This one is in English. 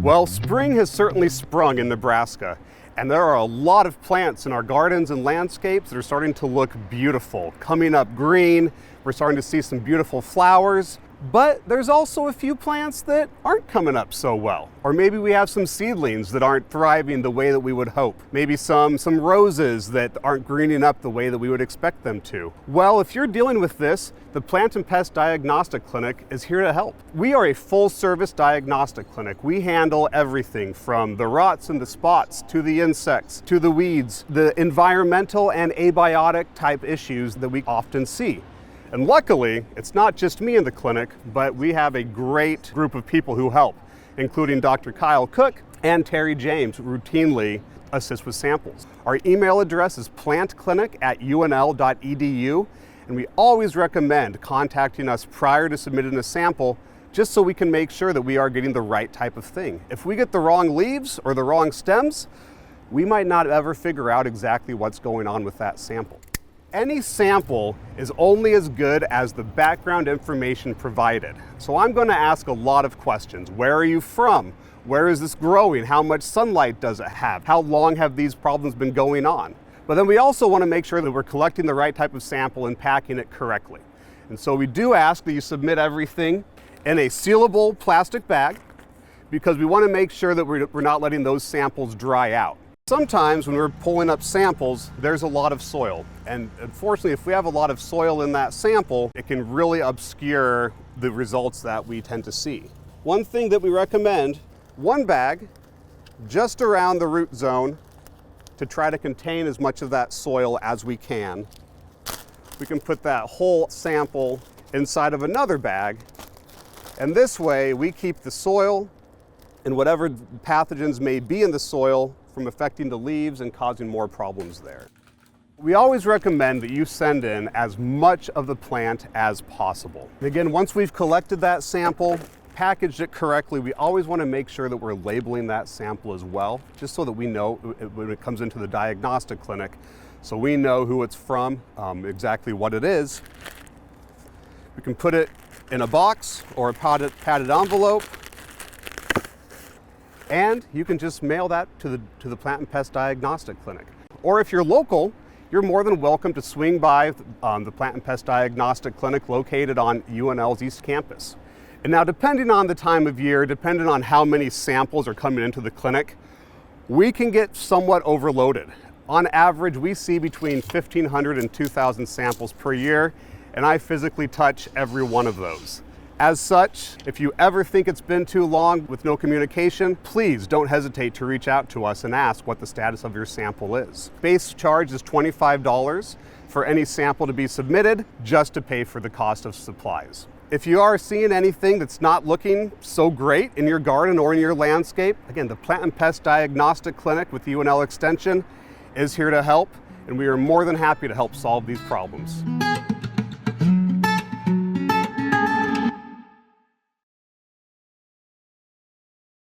Well, spring has certainly sprung in Nebraska, and there are a lot of plants in our gardens and landscapes that are starting to look beautiful, coming up green. We're starting to see some beautiful flowers, but there's also a few plants that aren't coming up so well. Or maybe we have some seedlings that aren't thriving the way that we would hope. Maybe some roses that aren't greening up the way that we would expect them to. Well, if you're dealing with this, the Plant and Pest Diagnostic Clinic is here to help. We are a full-service diagnostic clinic. We handle everything from the rots and the spots, to the insects, to the weeds, the environmental and abiotic type issues that we often see. And luckily, it's not just me in the clinic, but we have a great group of people who help, including Dr. Kyle Cook and Terry James, who routinely assist with samples. Our email address is plantclinic@unl.edu, and we always recommend contacting us prior to submitting a sample, just so we can make sure that we are getting the right type of thing. If we get the wrong leaves or the wrong stems, we might not ever figure out exactly what's going on with that sample. Any sample is only as good as the background information provided. So I'm going to ask a lot of questions. Where are you from? Where is this growing? How much sunlight does it have? How long have these problems been going on? But then we also want to make sure that we're collecting the right type of sample and packing it correctly. And so we do ask that you submit everything in a sealable plastic bag, because we want to make sure that we're not letting those samples dry out. Sometimes when we're pulling up samples, there's a lot of soil. And unfortunately, if we have a lot of soil in that sample, it can really obscure the results that we tend to see. One thing that we recommend, one bag just around the root zone to try to contain as much of that soil as we can. We can put that whole sample inside of another bag. And this way we keep the soil and whatever pathogens may be in the soil from affecting the leaves and causing more problems there. We always recommend that you send in as much of the plant as possible. And again, once we've collected that sample, packaged it correctly, we always want to make sure that we're labeling that sample as well, just so that we know when it comes into the diagnostic clinic, so we know who it's from, exactly what it is. We can put it in a box or a padded envelope, and you can just mail that to the Plant and Pest Diagnostic Clinic. Or if you're local, you're more than welcome to swing by the Plant and Pest Diagnostic Clinic located on UNL's East Campus. And now, depending on the time of year, depending on how many samples are coming into the clinic, we can get somewhat overloaded. On average, we see between 1,500 and 2,000 samples per year, and I physically touch every one of those. As such, if you ever think it's been too long with no communication, please don't hesitate to reach out to us and ask what the status of your sample is. Base charge is $25 for any sample to be submitted, just to pay for the cost of supplies. If you are seeing anything that's not looking so great in your garden or in your landscape, again, the Plant and Pest Diagnostic Clinic with UNL Extension is here to help, and we are more than happy to help solve these problems.